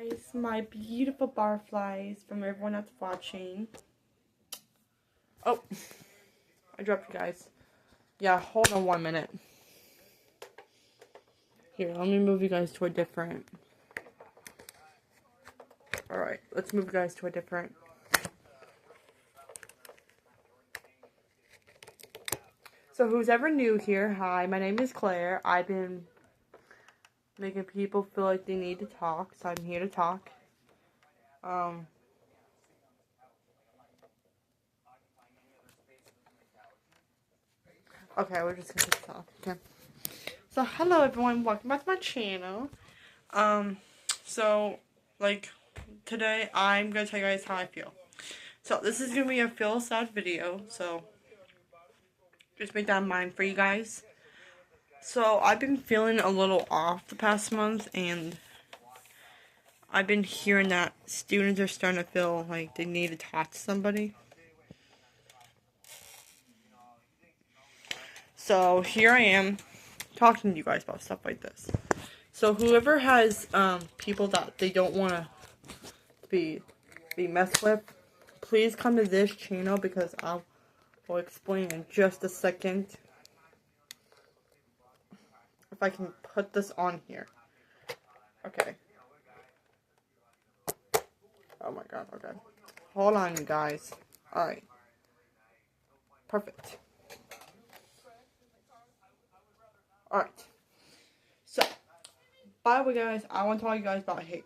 Guys, my beautiful barflies from everyone that's watching. Oh, I dropped you guys. Yeah, hold on 1 minute. Here, let me move you guys to a different. Alright, let's move you guys to a different. So, who's ever new here, hi, my name is Claire. I've been making people feel like they need to talk, so I'm here to talk. Okay, we're just gonna talk. Okay. So, hello everyone, welcome back to my channel. So, today I'm gonna tell you guys how I feel. So, this is gonna be a feel sad video, so just make that in mind for you guys. So, I've been feeling a little off the past month, and I've been hearing that students are starting to feel like they need to talk to somebody. So, here I am, talking to you guys about stuff like this. So, whoever has, people that they don't want to be messed with, please come to this channel because I'll explain in just a second. If I can put this on here. Okay. Oh my god, okay. Hold on, you guys. Alright. Perfect. Alright. So, by the way, guys, I want to tell you guys about hate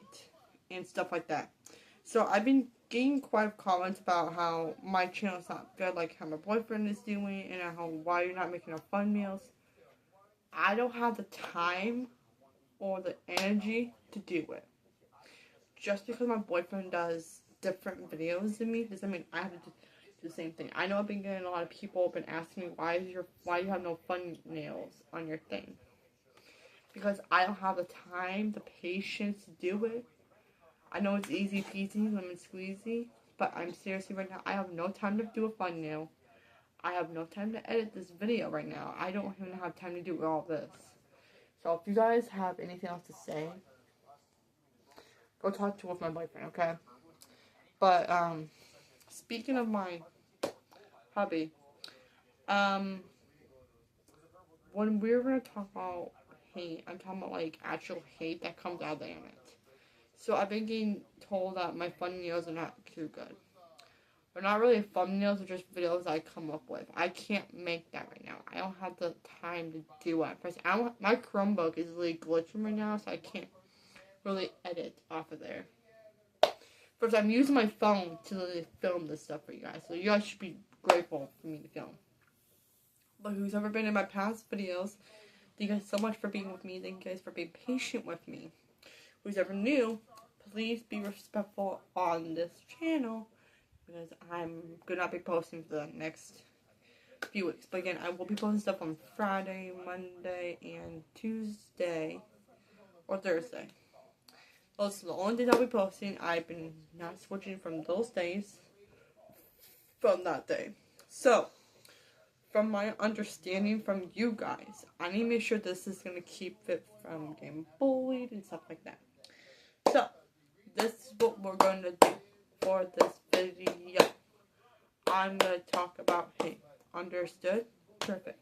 and stuff like that. So, I've been getting quite a comments about how my channel's not good, like how my boyfriend is doing, and how why you're not making enough fun meals. I don't have the time or the energy to do it. Just because my boyfriend does different videos than me doesn't mean I have to do the same thing. I know I've been getting a lot of people been asking me why you have no fun nails on your thing. Because I don't have the time, the patience to do it. I know it's easy peasy, lemon squeezy, but I'm seriously right now, I have no time to do a fun nail. I have no time to edit this video right now. I don't even have time to do all this. So if you guys have anything else to say, go talk to with my boyfriend, okay? But, speaking of my hubby, when we're gonna talk about hate, I'm talking about, like, actual hate that comes out of the internet. So I've been getting told that my thumbnails are not too good. They're not really thumbnails, they're just videos I come up with. I can't make that right now. I don't have the time to do it. First, my Chromebook is really glitching right now, so I can't really edit off of there. First, I'm using my phone to literally film this stuff for you guys, so you guys should be grateful for me to film. But who's ever been in my past videos, thank you guys so much for being with me. Thank you guys for being patient with me. Who's ever new, please be respectful on this channel because I'm gonna not be posting for the next few weeks. But again, I will be posting stuff on Friday, Monday, and Tuesday or Thursday. Those are the only days I'll be posting. I've been not switching from those days from that day. So, from my understanding from you guys, I need to make sure this is going to keep it from getting bullied and stuff like that. So, this is what we're going to do for this video. I'm going to talk about hate. Understood? Perfect.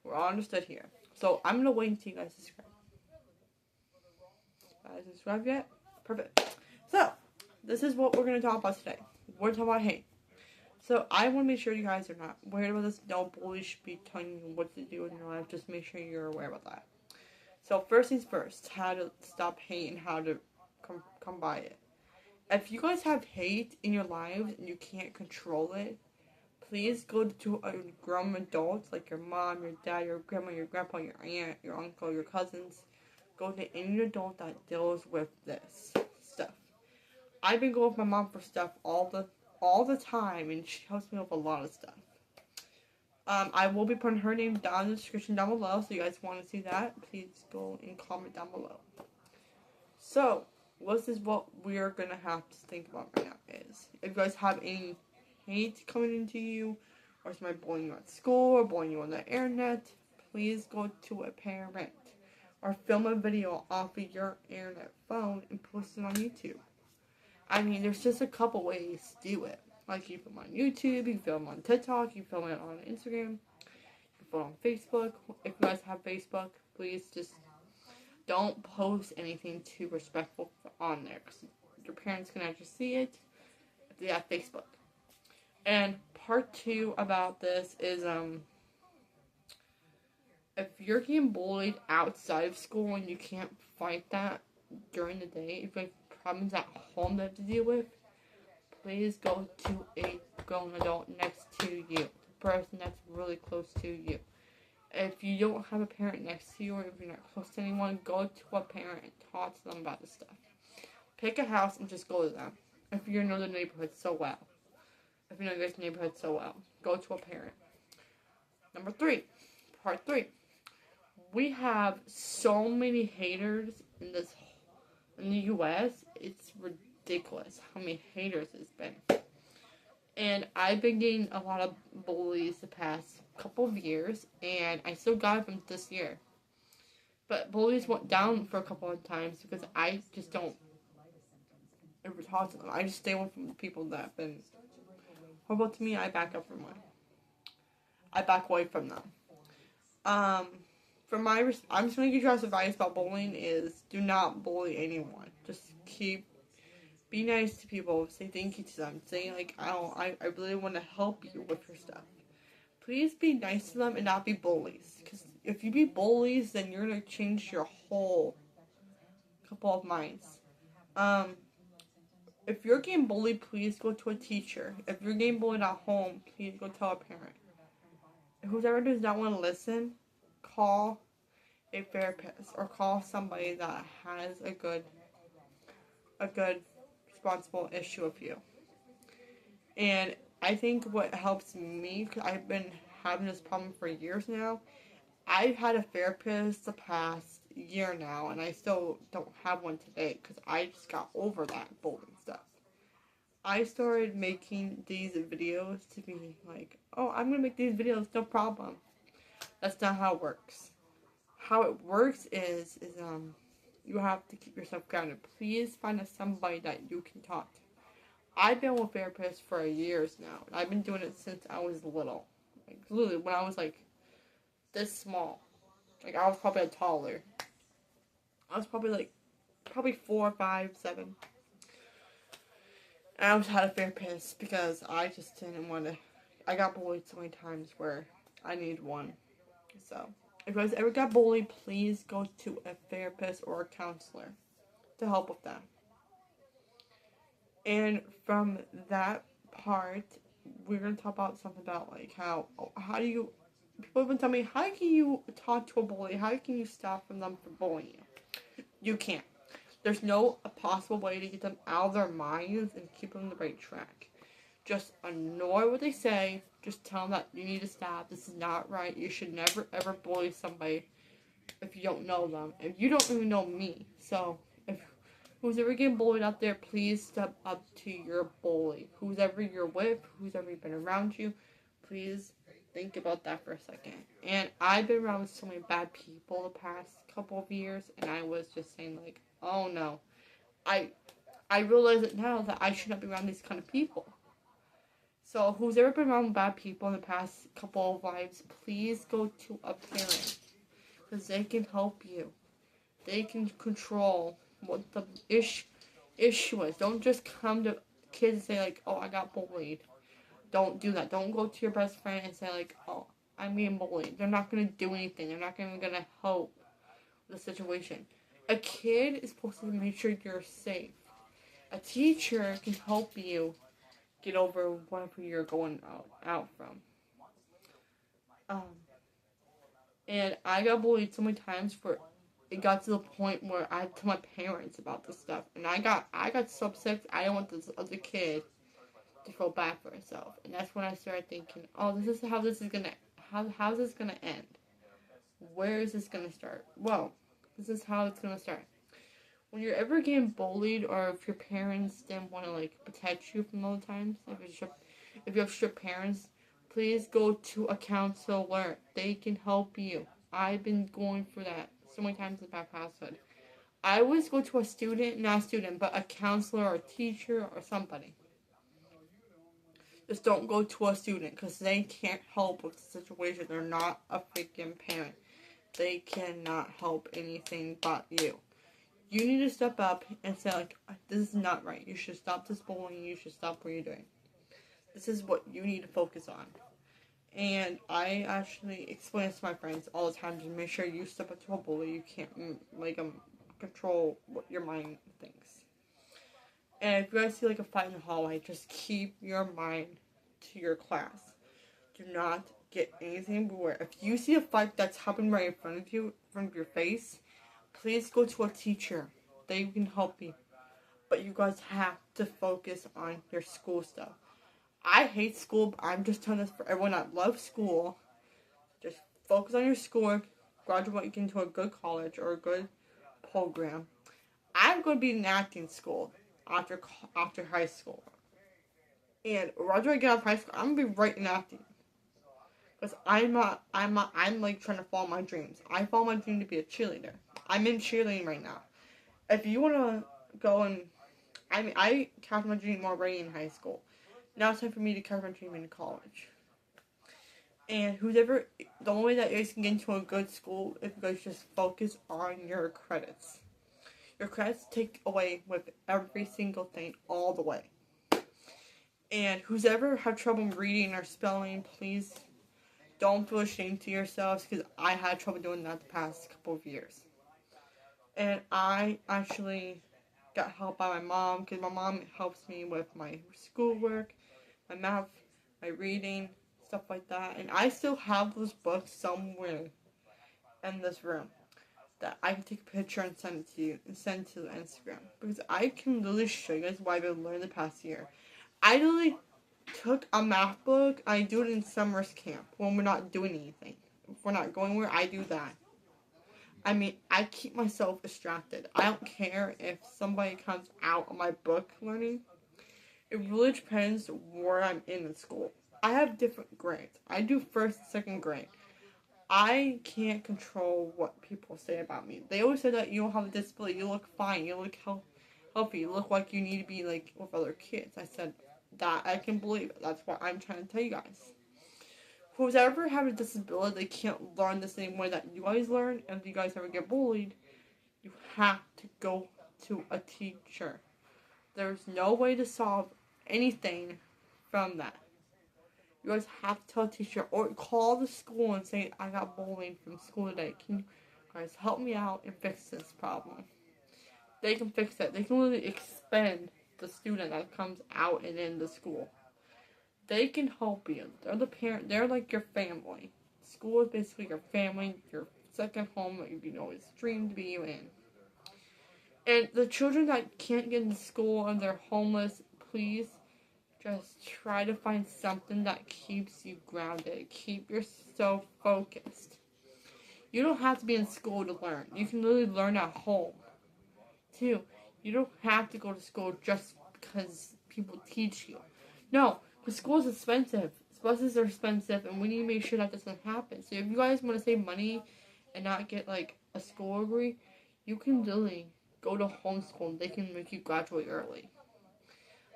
We're all understood here. So, I'm going to wait until you guys subscribe. Guys, subscribe yet? Perfect. So, this is what we're going to talk about today. We're talking about hate. So, I want to make sure you guys are not worried about this. No bullies should be telling you what to do in your life. Just make sure you're aware about that. So, first things first, how to stop hate and how to come by it. If you guys have hate in your lives and you can't control it, please go to a grown adults like your mom, your dad, your grandma, your grandpa, your aunt, your uncle, your cousins. Go to any adult that deals with this stuff. I've been going with my mom for stuff all the time, and she helps me with a lot of stuff. I will be putting her name down in the description down below, so you guys want to see that, please go and comment down below. So, this is what we're going to have to think about right now is, if you guys have any hate coming into you, or somebody bullying you at school, or bullying you on the internet, please go to a parent. or film a video off of your internet phone and post it on YouTube. I mean, there's just a couple ways to do it. Like, you film on YouTube, you film on TikTok, you film it on Instagram, you film on Facebook. If you guys have Facebook, please just don't post anything too respectful on there, because your parents can actually see it if they have Facebook. And part 2 about this is, if you're getting bullied outside of school and you can't fight that during the day, if you have problems at home that you have to deal with, please go to a grown adult next to you, the person that's really close to you. If you don't have a parent next to you, or if you're not close to anyone, go to a parent and talk to them about this stuff. Pick a house and just go to them. If you know the neighborhood so well. If you know this neighborhood so well, go to a parent. Number 3, part 3. We have so many haters in the U.S. It's ridiculous how many haters it's been. And I've been getting a lot of bullies the past couple of years, and I still got them this year. But bullies went down for a couple of times because I just don't ever talk to them. I just stay away from the people that have been horrible to me. I back up from them. I back away from them. I'm just going to give you guys advice about bullying is do not bully anyone. Just be nice to people. Say thank you to them. Say, like, I really want to help you with your stuff. Please be nice to them and not be bullies. Because if you be bullies, then you're going to change your whole couple of minds. If you're getting bullied, please go to a teacher. If you're getting bullied at home, please go tell a parent. If whoever does not want to listen, call a therapist or call somebody that has a good responsible issue with you. And I think what helps me, because I've been having this problem for years now, I've had a therapist the past year now, and I still don't have one today because I just got over that bullying stuff. I started making these videos to be like, oh, I'm going to make these videos, no problem. That's not how it works. How it works is you have to keep yourself grounded. Please find somebody that you can talk to. I've been with therapists for years now, and I've been doing it since I was little. Like, literally, when I was, like, this small. Like, I was probably taller. I was probably 4, 5, 7. And I always had a therapist because I just didn't want to. I got bullied so many times where I needed one. So, if you guys ever got bullied, please go to a therapist or a counselor to help with that. And from that part, we're going to talk about something about, like, how do you, people have been telling me, how can you talk to a bully? How can you stop them from bullying you? You can't. There's no possible way to get them out of their minds and keep them on the right track. Just ignore what they say. Just tell them that you need to stop. This is not right. You should never, ever bully somebody if you don't know them. And you don't even know me. So, if who's ever getting bullied out there, please step up to your bully. Who's ever you're with, who's ever been around you, please think about that for a second. And I've been around with so many bad people the past couple of years, and I was just saying, like, oh no. I realize it now that I should not be around these kind of people. So, who's ever been around bad people in the past couple of lives, please go to a parent. Because they can help you. They can control what the issue is. Don't just come to kids and say, like, oh, I got bullied. Don't do that. Don't go to your best friend and say, like, oh, I'm being bullied. They're not going to do anything. They're not even going to help the situation. A kid is supposed to make sure you're safe. A teacher can help you get over whatever you're going out from. And I got bullied so many times for it got to the point where I had to tell my parents about this stuff, and I got so upset. I didn't want this other kid to feel bad for herself, and that's when I started thinking, oh, this is how this is gonna how's this gonna end? Where is this gonna start? Well, this is how it's gonna start. When you're ever getting bullied, or if your parents didn't want to, like, protect you from all the times, if you have strict parents, please go to a counselor. They can help you. I've been going through that so many times in my past said, I always go to a student, not a student, but a counselor or a teacher or somebody. Just don't go to a student because they can't help with the situation. They're not a freaking parent. They cannot help anything but you. You need to step up and say, like, this is not right. You should stop this bullying. You should stop what you're doing. This is what you need to focus on. And I actually explain this to my friends all the time to make sure you step up to a bully. You can't control what your mind thinks. And if you guys see like a fight in the hallway, just keep your mind to your class. Do not get anything beware. If you see a fight that's happening right in front of you, in front of your face, please go to a teacher. They can help you. But you guys have to focus on your school stuff. I hate school, but I'm just telling this for everyone that loves school. Just focus on your schoolwork, graduate into a good college or a good program. I'm going to be in acting school after high school. And right when I get out of high school, I'm going to be right in acting. Because I'm like trying to follow my dreams. I follow my dream to be a cheerleader. I'm in cheerleading right now. If you want to go and, I cast my dream already in high school. Now it's time for me to cast my dream in college. And the only way that you guys can get into a good school if you guys just focus on your credits. Your credits take away with every single thing all the way. And who's ever had trouble reading or spelling, please don't feel ashamed to yourselves because I had trouble doing that the past couple of years. And I actually got help by my mom because my mom helps me with my schoolwork, my math, my reading, stuff like that. And I still have those books somewhere in this room that I can take a picture and send it to you and send to the Instagram. Because I can literally show you guys what I've been learning the past year. I literally took a math book. I do it in summer's camp when we're not doing anything. If we're not going where, I do that. I mean, I keep myself distracted. I don't care if somebody comes out of my book learning. It really depends where I'm in school. I have different grades. I do first and second grade. I can't control what people say about me. They always say that you don't have a disability. You look fine. You look healthy. You look like you need to be like with other kids. I said that I can believe it. That's what I'm trying to tell you guys. Who's ever have a disability, they can't learn the same way that you guys learn. And if you guys ever get bullied, you have to go to a teacher. There's no way to solve anything from that. You guys have to tell a teacher or call the school and say, I got bullied from school today. Can you guys help me out and fix this problem? They can fix it. They can really expend the student that comes out and in the school. They can help you. They're the parent. They're like your family. School is basically your family, your second home that you can always dream to be in. And the children that can't get into school and they're homeless, please just try to find something that keeps you grounded. Keep yourself focused. You don't have to be in school to learn. You can literally learn at home, too. You don't have to go to school just because people teach you. No, because school is expensive. Buses are expensive, and we need to make sure that doesn't happen. So if you guys want to save money and not get, like, a school degree, you can literally go to homeschool and they can make you graduate early.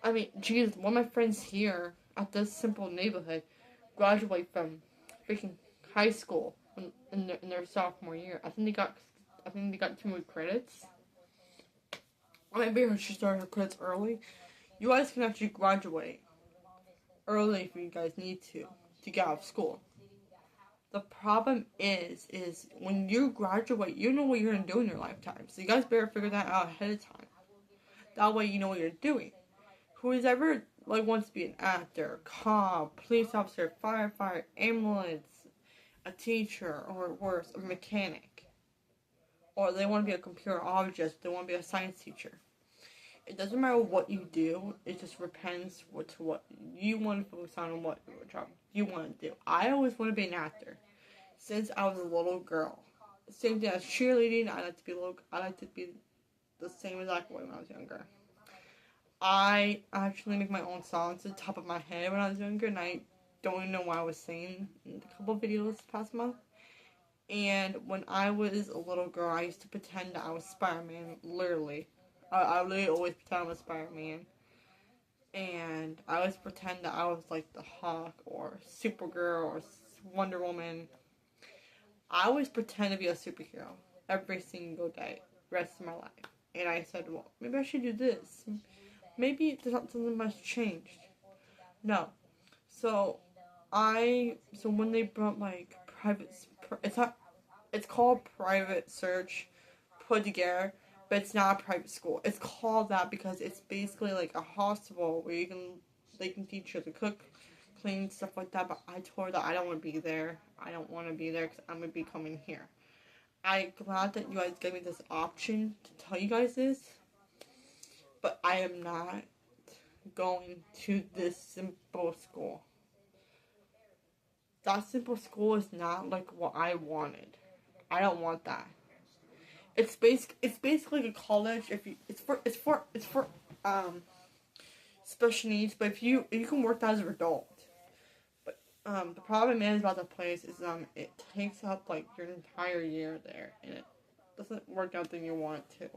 I mean, geez, one of my friends here at this simple neighborhood graduate from freaking high school in their sophomore year. I think they got 2 more credits. Maybe I should start her credits early. You guys can actually graduate early if you guys need to get out of school. The problem is when you graduate, you know what you're going to do in your lifetime. So you guys better figure that out ahead of time. That way you know what you're doing. Who's ever wants to be an actor, cop, police officer, firefighter, ambulance, a teacher, or worse, a mechanic. Or they want to be a computer operator, they want to be a science teacher. It doesn't matter what you do, it just depends to what you want to focus on and what job you want to do. I always want to be an actor since I was a little girl. Same thing as cheerleading, I like to be the same exact way when I was younger. I actually make my own songs at the top of my head when I was younger, and I don't even know what I was saying in a couple of videos this past month. And when I was a little girl, I used to pretend that I was Spider-Man, literally. I literally always pretend I was Spider-Man. And I always pretend that I was like the Hawk or Supergirl or Wonder Woman. I always pretend to be a superhero every single day, rest of my life. And I said, well, maybe I should do this. Maybe something must change. No. So when they brought like it's called private search put together, but it's not a private school. It's called that because it's basically like a hospital where they can teach you to cook, clean, stuff like that. But I told her that I don't want to be there. I don't want to be there because I'm going to be coming here. I'm glad that you guys gave me this option to tell you guys this, but I am not going to this simple school. That simple school is not like what I wanted. I don't want that. It's basically a college. It's for special needs, but if you can work that as an adult. But the problem is about the place is it takes up like your entire year there, and it doesn't work out the way you want it to.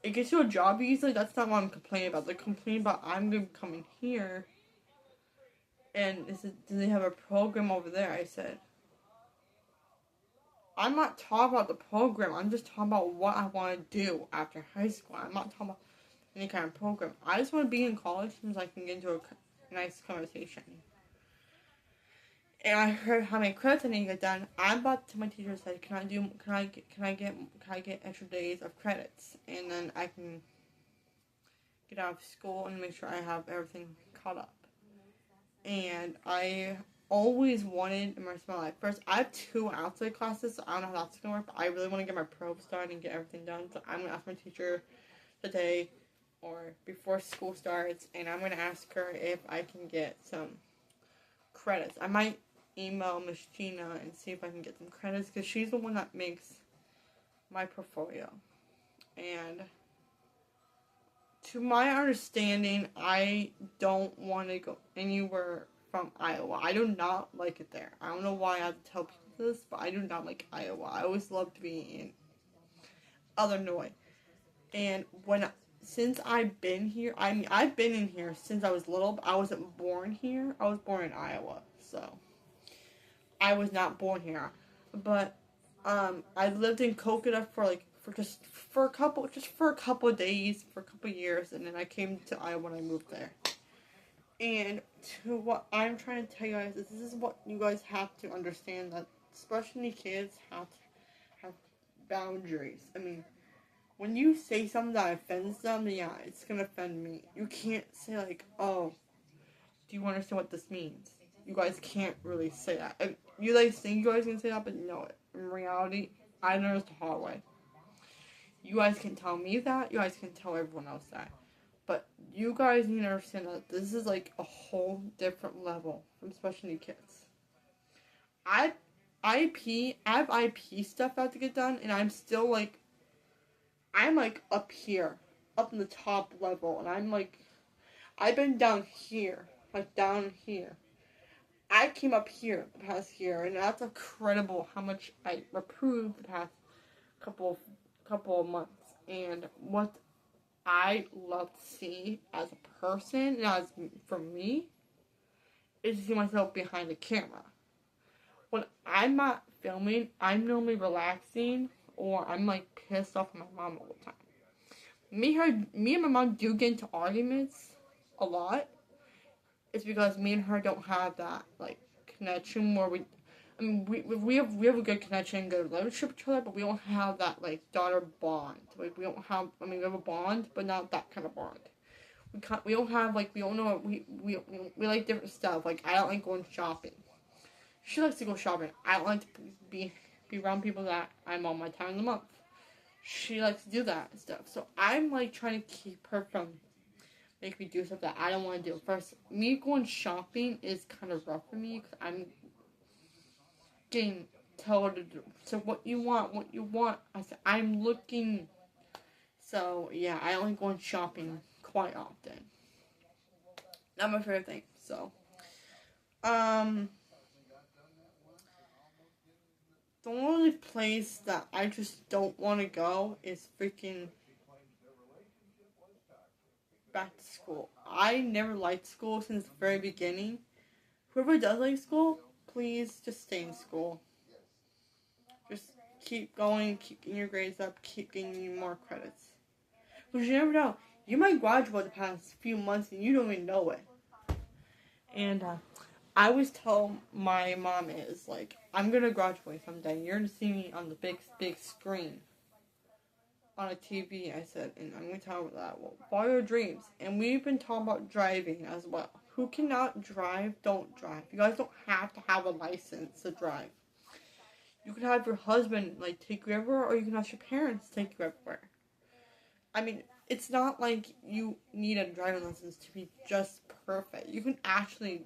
It gets you a job easily. That's not what I'm complaining about. They're complaining about I'm gonna be coming here, and do they have a program over there? I said, I'm not talking about the program. I'm just talking about what I want to do after high school. I'm not talking about any kind of program. I just want to be in college so I can get into a nice conversation. And I heard how many credits I need to get done. I'm about to my teacher and said, can I get extra days of credits, and then I can get out of school and make sure I have everything caught up. And I always wanted in my small life. First, I have 2 outside classes, so I don't know how that's gonna work, but I really want to get my probes done and get everything done. So I'm gonna ask my teacher today or before school starts, and I'm gonna ask her if I can get some credits. I might email Miss Gina and see if I can get some credits, because she's the one that makes my portfolio. And to my understanding, I don't want to go anywhere from Iowa. I do not like it there. I don't know why I have to tell people this, but I do not like Iowa. I always loved being in Illinois. And since I've been here, I've been in here since I was little, but I wasn't born here. I was born in Iowa, so I was not born here. But I lived in Coconut for a couple of days, for a couple of years, and then I came to Iowa when I moved there. And to what I'm trying to tell you guys is this is what you guys have to understand, that special needs kids have to have boundaries. I mean, when you say something that offends them, yeah, it's gonna offend me. You can't say like, oh, do you understand what this means? You guys can't really say that. And you guys think you guys can say that, but no, in reality, I learned the hard way. You guys can tell me that, you guys can tell everyone else that. But you guys need to understand that this is like a whole different level from special needs kids. I have IP stuff I have to get done, and I'm still like, I'm like up here, up in the top level, and I'm like, I've been down here, like down here. I came up here the past year, and that's incredible how much I improved the past couple of months. And what I love to see as a person, and as for me, is to see myself behind the camera. When I'm not filming, I'm normally relaxing, or I'm like pissed off at my mom all the time. Me and my mom do get into arguments a lot. It's because me and her don't have that like connection where we have a good connection, good relationship with each other, but we don't have that like daughter bond. Like we have a bond, but not that kind of bond. We don't have like we don't know we like different stuff. Like I don't like going shopping. She likes to go shopping. I don't like to be around people that I'm on my time of the month. She likes to do that and stuff. So I'm like trying to keep her from make me do stuff that I don't want to do. First, me going shopping is kind of rough for me because I'm getting told to do. So what you want. I said, I'm looking. So yeah, I only go shopping quite often. Not my favorite thing. So, the only place that I just don't want to go is freaking back to school. I never liked school since the very beginning. Whoever does like school, please just stay in school. Just keep going, keep getting your grades up, keep getting more credits. Because you never know. You might graduate the past few months and you don't even know it. And I always tell my mom is like, I'm gonna graduate someday. You're gonna see me on the big screen on a TV. I said, and I'm gonna tell her that. Well, follow your dreams. And we've been talking about driving as well. Who cannot drive, don't drive. You guys don't have to have a license to drive. You can have your husband like take you everywhere, or you can ask your parents to take you everywhere. I mean, it's not like you need a driving license to be just perfect. You can actually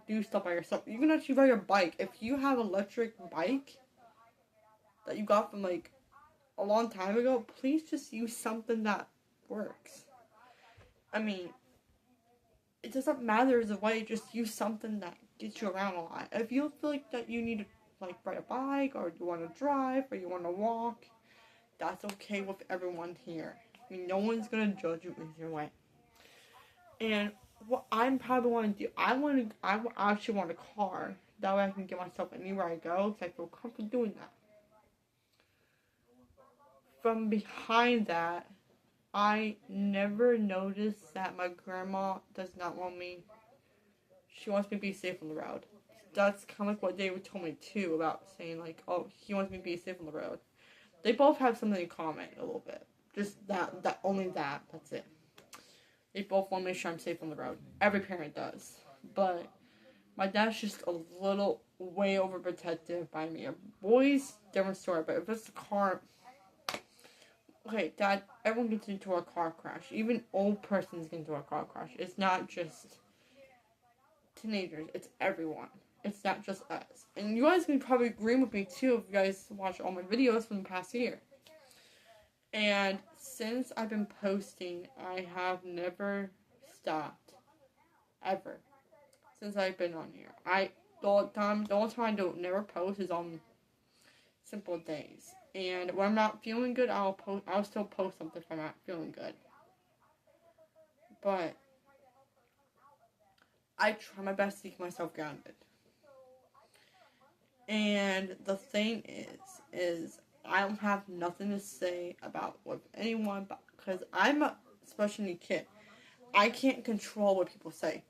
do stuff by yourself. You can actually ride your bike. If you have an electric bike that you got from like a long time ago, please just use something that works. I mean, it doesn't matter the way, just use something that gets you around a lot. If you feel like that you need to like ride a bike, or you want to drive, or you want to walk, that's okay with everyone here. I mean, no one's gonna judge you either way. And what I'm probably want to do, I actually want a car. That way I can get myself anywhere I go, because I feel comfortable doing that. From behind that, I never noticed that my grandma does not want me. She wants me to be safe on the road. That's kind of like what David told me too, about saying like, oh, he wants me to be safe on the road. They both have something in common a little bit. Just that only that. That's it. They both want to make sure I'm safe on the road. Every parent does. But my dad's just a little way overprotective by me. Boys, different story. But if it's a car, okay, Dad, everyone gets into a car crash. Even old persons get into a car crash. It's not just teenagers. It's everyone. It's not just us. And you guys can probably agree with me too if you guys watch all my videos from the past year. And since I've been posting, I have never stopped. Ever. Since I've been on here. The only time I don't never post is on simple days. And when I'm not feeling good, I'll still post something if I'm not feeling good. But I try my best to keep myself grounded. And the thing is I don't have nothing to say about with anyone, because I'm a special need kid. I can't control what people say.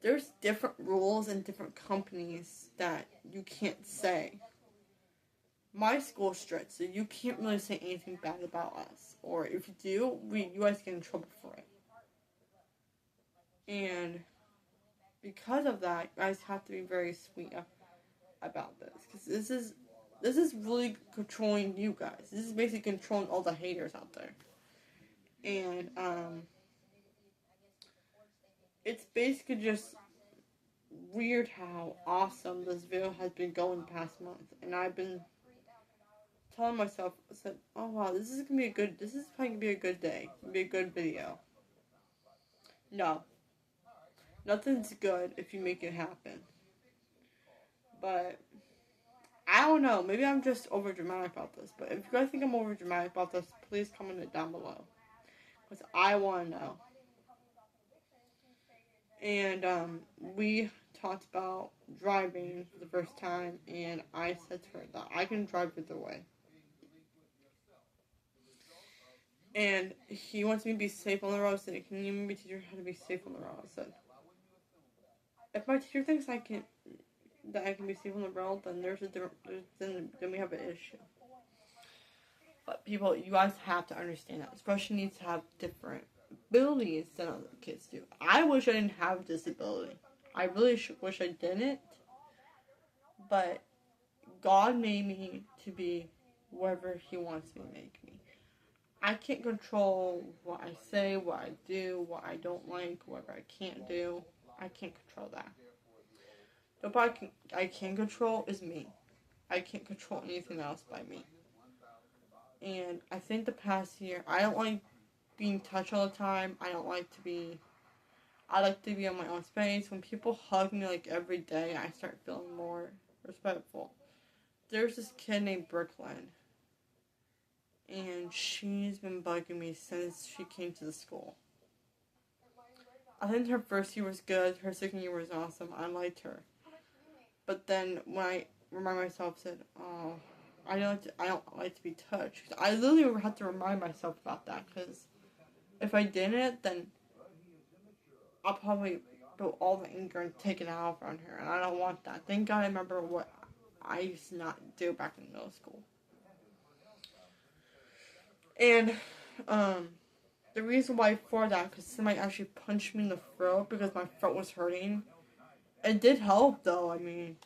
There's different rules in different companies that you can't say. My school's strict, so you can't really say anything bad about us. Or if you do, you guys get in trouble for it. And because of that, you guys have to be very sweet about this, because this is really controlling you guys. This is basically controlling all the haters out there. And it's basically just weird how awesome this video has been going the past month. And I've been telling myself, I said, oh wow, this is probably gonna be a good day. It'll be a good video. No. Nothing's good if you make it happen. But I don't know. Maybe I'm just over dramatic about this. But if you guys think I'm over dramatic about this, please comment it down below, because I want to know. And we talked about driving for the first time, and I said to her that I can drive either way. And he wants me to be safe on the road. I said, can you maybe teach her how to be safe on the road? I said, if my teacher thinks I can be safe on the road, then then we have an issue. But people, you guys have to understand that special needs have different abilities than other kids do. I wish I didn't have a disability. I really wish I didn't. But God made me to be whatever He wants me to make me. I can't control what I say, what I do, what I don't like, whatever I can't do. I can't control that. The part I can control is me. I can't control anything else by me. And I think the past year, I don't like being touched all the time. I like to be in my own space. When people hug me like every day, I start feeling more respectful. there's this kid named Brooklyn, and she's been bugging me since she came to the school. I think her first year was good, her second year was awesome, I liked her. But then when I remind myself, said, oh, I don't like to be touched. I literally had to remind myself about that, because if I didn't, then I'll probably put all the anger and take it out on her, and I don't want that. Thank God I remember what I used to not do back in middle school. And, the reason why for that, because somebody actually punched me in the throat because my throat was hurting. It did help, though, I mean,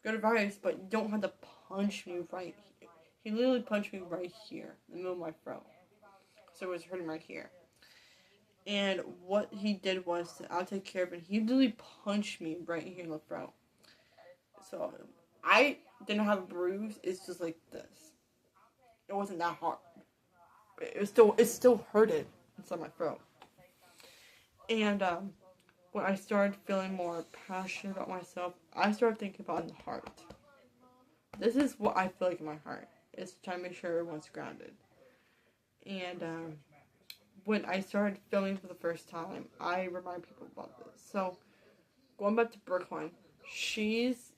good advice, but you don't have to punch me right here. He literally punched me right here, in the middle of my throat. So it was hurting right here. And what he did was, I'll take care of it. He literally punched me right here in the throat. So I didn't have a bruise. It's just like this. It wasn't that hard. It still hurted inside my throat. And when I started feeling more passionate about myself, I started thinking about the heart. This is what I feel like in my heart. Is trying to make sure everyone's grounded. And when I started filming for the first time, I remind people about this. So, going back to Brooklyn, she's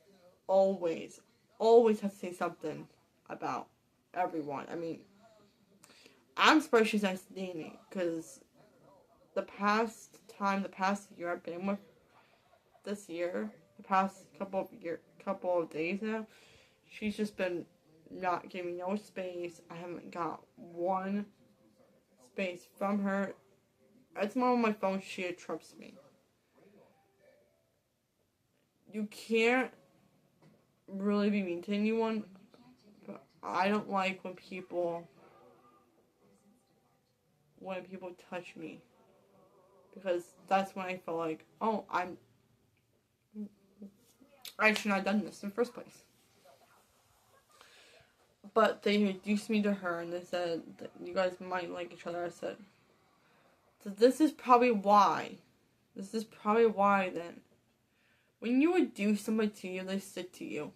always has to say something about everyone. I mean, I'm surprised she's nice to Danny, because the past year I've been with, this year, the past couple of days now, she's just been not giving me no space. I haven't got one space from her. It's more on my phone, she interrupts me. You can't really be mean to anyone, but I don't like when people touch me, because that's when I feel like, oh, I should not have done this in the first place. But they introduced me to her, and they said that you guys might like each other. I said, so this is probably why then. When you would do somebody to you, they stick to you.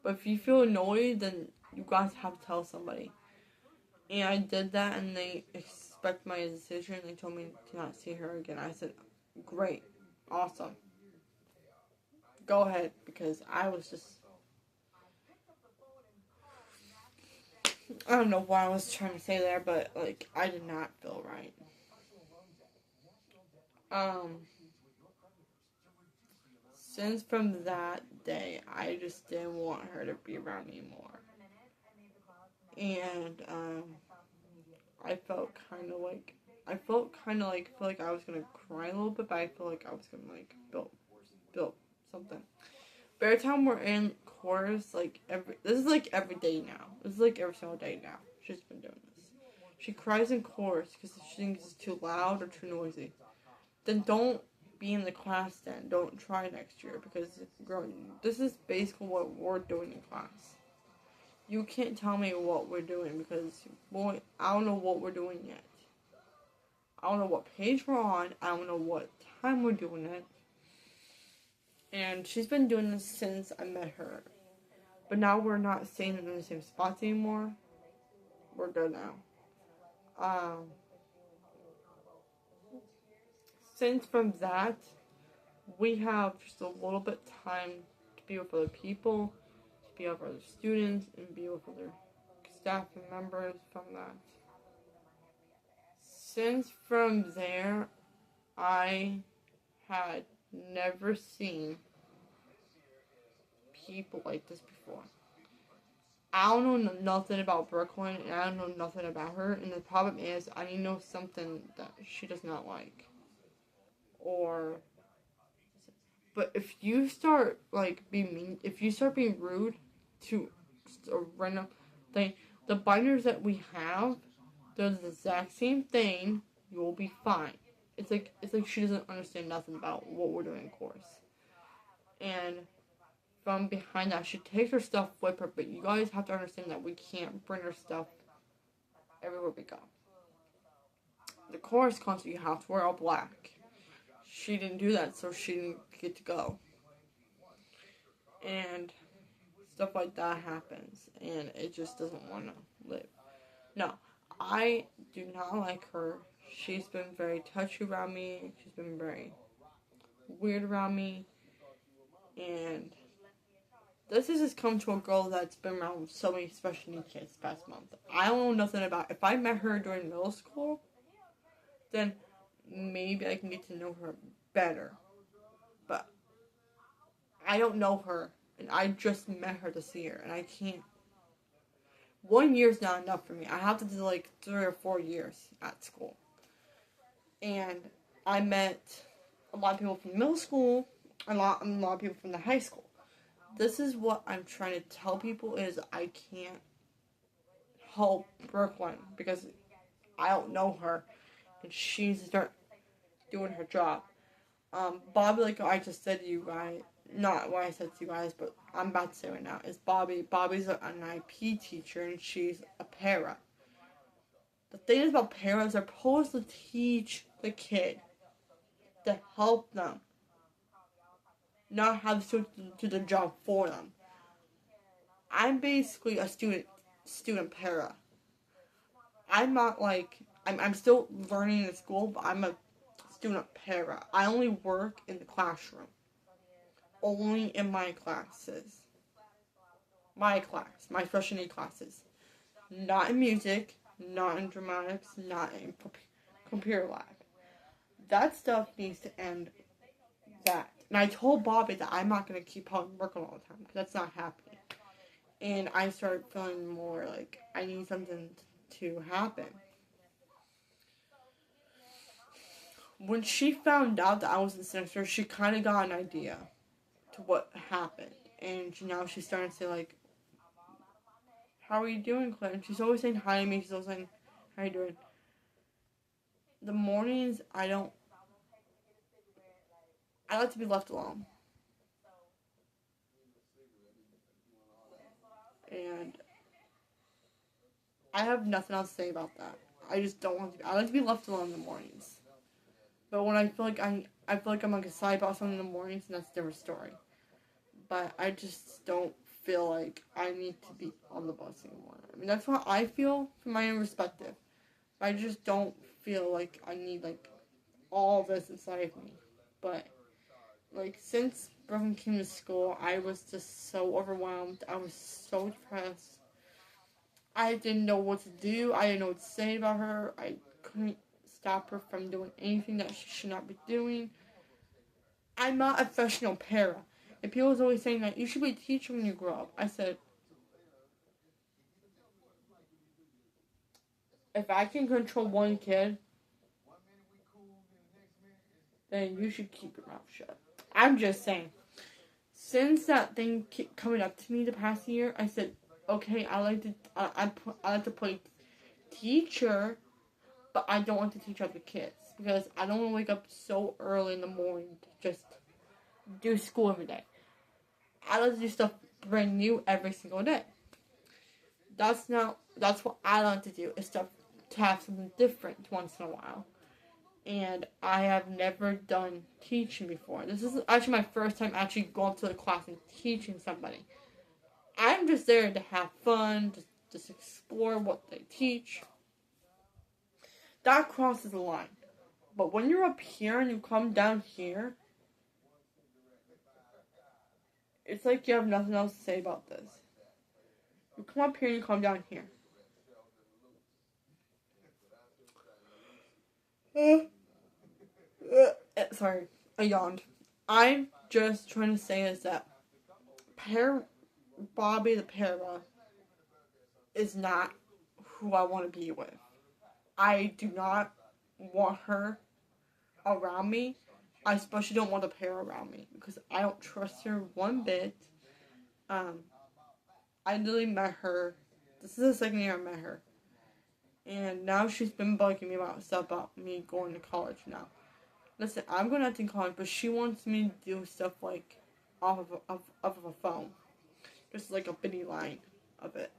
But if you feel annoyed, then you guys have to tell somebody. And I did that, and they expect my decision. They told me to not see her again. I said, great, awesome. Go ahead, because I was just... I don't know what I was trying to say there, but, like, I did not feel right. Since from that day, I just didn't want her to be around me more. And, I felt kind of like I feel like I was gonna cry a little bit, but I feel like I was gonna, like, build something. But every time we're in chorus, this is like every day now. This is like every single day now. She's been doing this. She cries in chorus because she thinks it's too loud or too noisy. Then don't be in the class then. Don't try next year, because, girl, this is basically what we're doing in class. You can't tell me what we're doing, because, boy, I don't know what we're doing yet. I don't know what page we're on. I don't know what time we're doing it. And she's been doing this since I met her. But now we're not staying in the same spots anymore. We're good now. Since from that, we have just a little bit of time to be with other people, to be with other students, and be with other staff and members from that. Since from there, I had never seen people like this before. I don't know nothing about Brooklyn, and I don't know nothing about her, and the problem is, I need to know something that she does not like. But if you start, being mean, if you start being rude to a random thing, the binders that we have, they're the exact same thing, you will be fine. It's like she doesn't understand nothing about what we're doing in course. And from behind that, she takes her stuff with her, but you guys have to understand that we can't bring her stuff everywhere we go. The chorus concert, you have to wear all black. She didn't do that, so she didn't get to go. And stuff like that happens, and it just doesn't want to live. No, I do not like her. She's been very touchy around me. She's been very weird around me. And this has just come to a girl that's been around so many special needs kids past month. I don't know nothing about. If I met her during middle school, then maybe I can get to know her better. But I don't know her, and I just met her this year, and I can't. 1 year's not enough for me. I have to do like 3 or 4 years at school. And I met a lot of people from middle school, a lot of people from the high school. This is what I'm trying to tell people is I can't help Brooklyn because I don't know her, and she's start doing her job. Bobby, like I just said to you guys, not what I said to you guys, but I'm about to say right now, is Bobby. Bobby's an IP teacher, and she's a para. The thing is about paras, they're supposed to teach the kid, to help them, not have to do the job for them. I'm basically a student para. I'm not like, I'm still learning in school, but I'm a student para. I only work in the classroom. Only in my classes. My class, my special need classes. Not in music, not in dramatics, not in computer lab. That stuff needs to end that. And I told Bobby that I'm not going to keep on working all the time, because that's not happening. And I started feeling more like I need something to happen. When she found out that I was in Sinister, she kind of got an idea to what happened. And now she's starting to say, like, how are you doing, Claire? And she's always saying hi to me. She's always saying, how are you doing? The mornings, I like to be left alone. And I have nothing else to say about that. I just don't want to. I like to be left alone in the mornings. But when I feel like I'm like excited about something in the mornings, and that's a different story. But I just don't feel like I need to be on the bus anymore. I mean, that's how I feel from my own perspective. I just don't feel like I need, like, all this inside of me. But, like, since Brooklyn came to school, I was just so overwhelmed. I was so depressed. I didn't know what to do. I didn't know what to say about her. I couldn't stop her from doing anything that she should not be doing. I'm not a professional para. And people was always saying that you should be a teacher when you grow up. I said, if I can control one kid, then you should keep your mouth shut. I'm just saying. Since that thing kept coming up to me the past year, I said, okay, I like to play teacher, but I don't want to teach other kids because I don't want to wake up so early in the morning to just do school every day. I like to do stuff brand new every single day. That's what I like to do, is stuff to have something different once in a while. And I have never done teaching before. This is actually my first time actually going to the class and teaching somebody. I'm just there to have fun, just explore what they teach. That crosses the line. But when you're up here and you come down here, it's like you have nothing else to say about this. You come up here and you come down here. Sorry, I yawned. I'm just trying to say is that Bobby the para is not who I want to be with. I do not want her around me. I especially don't want a para around me because I don't trust her one bit. I literally met her. This is the second year I met her. And now she's been bugging me about stuff about me going to college now. Listen, I'm going to college, but she wants me to do stuff like off of a phone. Just like a bitty line of it.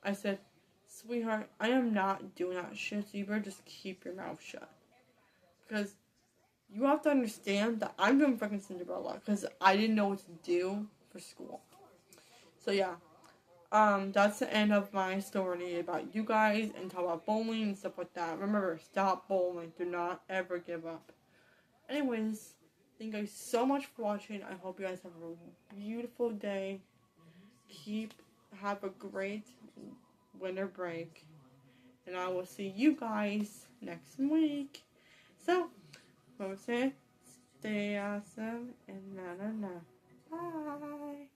I said, sweetheart, I am not doing that shit, so you better just keep your mouth shut. Because you have to understand that I'm doing fucking Cinderella because I didn't know what to do for school. So yeah, that's the end of my story about you guys and talk about bowling and stuff like that. Remember, stop bowling. Do not ever give up. Anyways, thank you guys so much for watching. I hope you guys have a beautiful day. Have a great winter break. And I will see you guys next week. So, remember to stay awesome and na na na. Bye.